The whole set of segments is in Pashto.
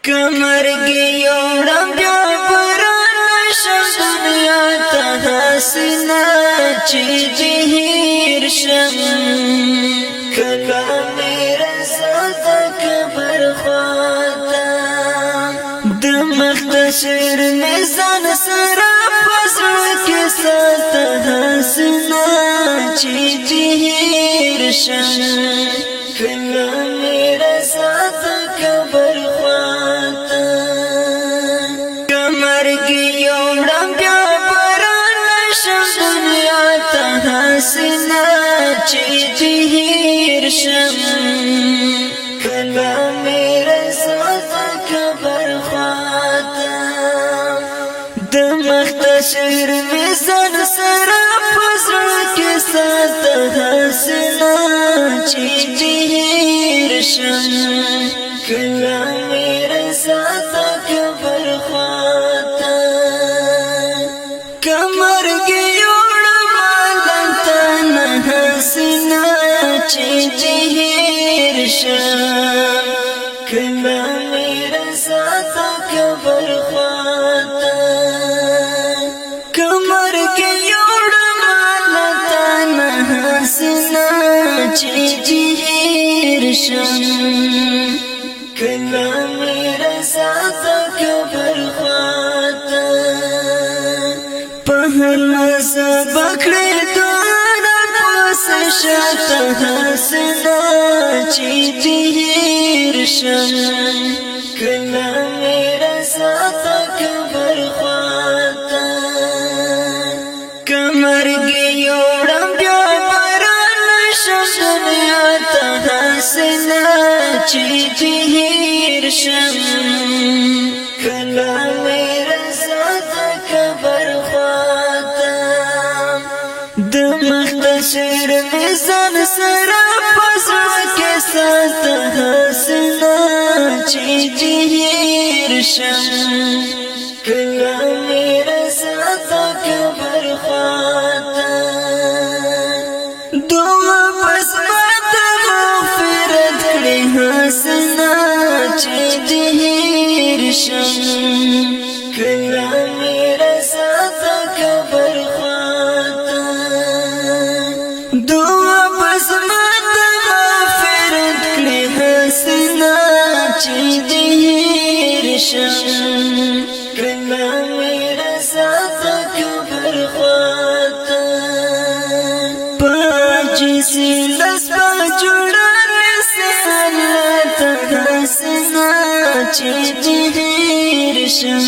کمرګي یوړم بیا پران شم دنیا ته حسنا چې جهیر شم کله میرا سات کبر خواتا د مختصر میزان سره پسړ کې سات حسنا چې جهیر شم کله میرا سات کبر حسنا چې جهیر شم کله میرا سات کبر خواتا د مختصر میزان سره پسړ کې سات حسنا چې جهیر شم کله میرا سات کبر خواتا کمرګي حسنا چې جهیر شم کله میرا سات کبر خواتا کمرګي یوړم لتان حسنا چې جهیر شم کله میرا سات کبر خواتا په هر سبق شات حسنا چې جهیر شم کله میرا سات کبر خواتا کمرګي یوړم بیا پران شم دنیا ته حسنا چې جهیر شم کله میرا سات کبر خواتا د مختصر میزان سره پسړ کې سات حسنا چې جهیر شم کله میرا سات کبر خواتا دعا پسمت مغفرت کړي حسنا چې جهیر شم کله میرا سات کبر خواتا دعا پسمت مغفرت کړي حسنا چې جهیر شم کله میرا سات کبر خواتا پاجسی لس پا جوړا رسالت حسنا چې جهیر شم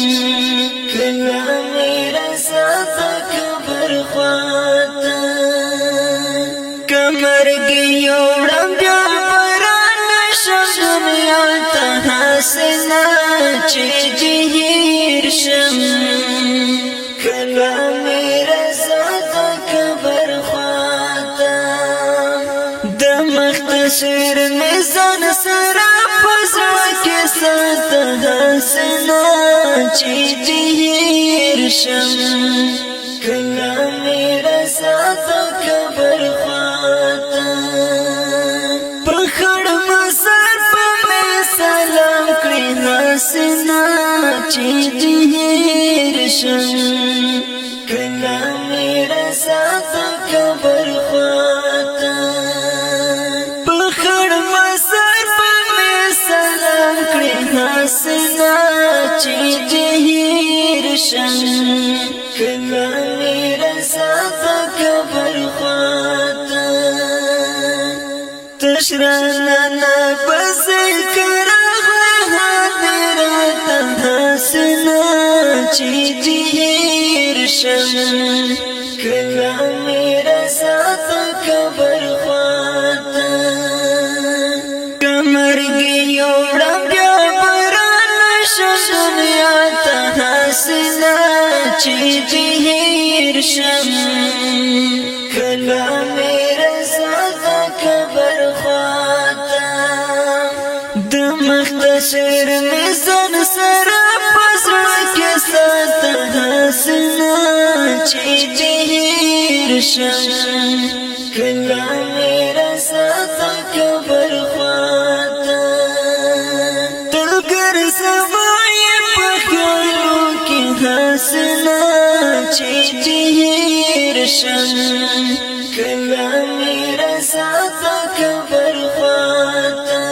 کله میرا سات کبر خواتا کمرګي یوړم بیا پران شم دنیا ته حسنا چې جهیر شم کله میرا سات کبر خواتا د مختصر میزان سره پسړ کې سات حسنا چې جهیر شم کله میرا سات کبر خواتا پخړ مسر په سلام کړي حسنا چې جهیر شم کله میرا سات کبر خواتا پخړ مسر په سلام کړي حسنا چې جهیر شم کله میرا سات کبر خواتا تشرانا بذکر حاضرت حسنا چې جهیر شم کله میرا سات کبر خواتا کمرګي یوړم بیا پران شم دنیا ته حسنا چې جهیر شم کله میرا سات کبر خواتا د مختصر میزان سره پسړ کې سات حسنا چې جهیر شم کله میرا سات کبر خواتا سبای پخیالو کی حسنا چی تیر شم کلامی رساتا کبر خواتا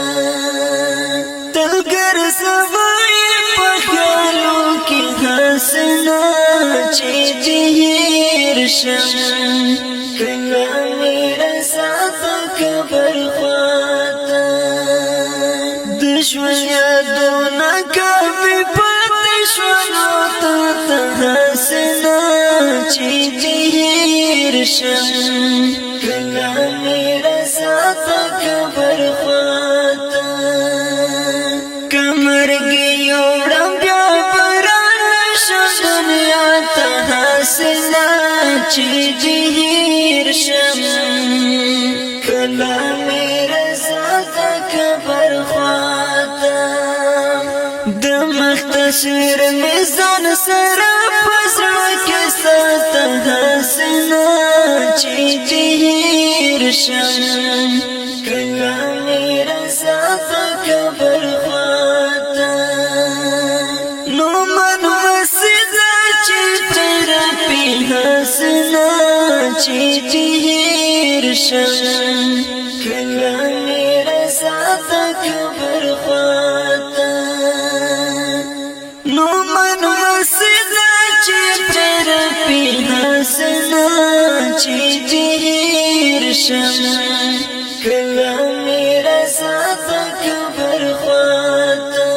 تلگر سبای پخیالو کی حسنا چی تیر شم کلامی رساتا کبر خواتا دشمن یادونا کافی پاتشونو تا حسنا چی تیر شم کلامی رساتا کبر خواتا کمرگی یوڑم بیا بران شم دنیا تا حسنا چی تیر شم کلامی رساتا کبر خواتا مختصر میزان سرا پسرا کے ساتھ حسنا چی تیر شم کلامی رساتا کبر خواتا نو من وسیدہ چی تیرا پی حسنا چی تیر شم کلامی رساتا کبر خواتا نو من وسیدہ چی تیرا پی حسنا چی تیر شم کلامی رساتا کبر خواتا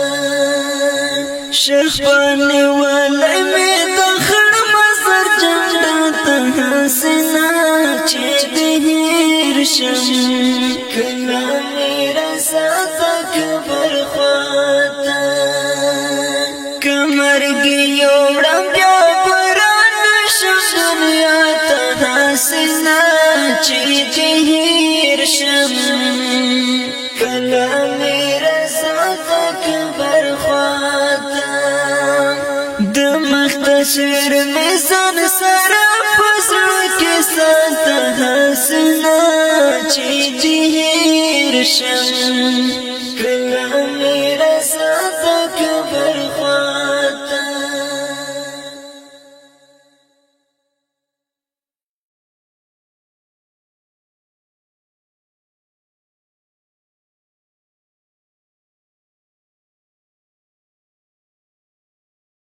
شیخ پانی والی میں دخل مزر جنڈاتا حسنا چی تیر شم کلامی رساتا کبر خواتا کمرگی یوڑم بیا بران شم دنیا تا حسنا چی تیر شم کلامی رساتا کبر خواتا د مختصر میزان سرا پسرو کے ساتھ حسنا چی تیر شم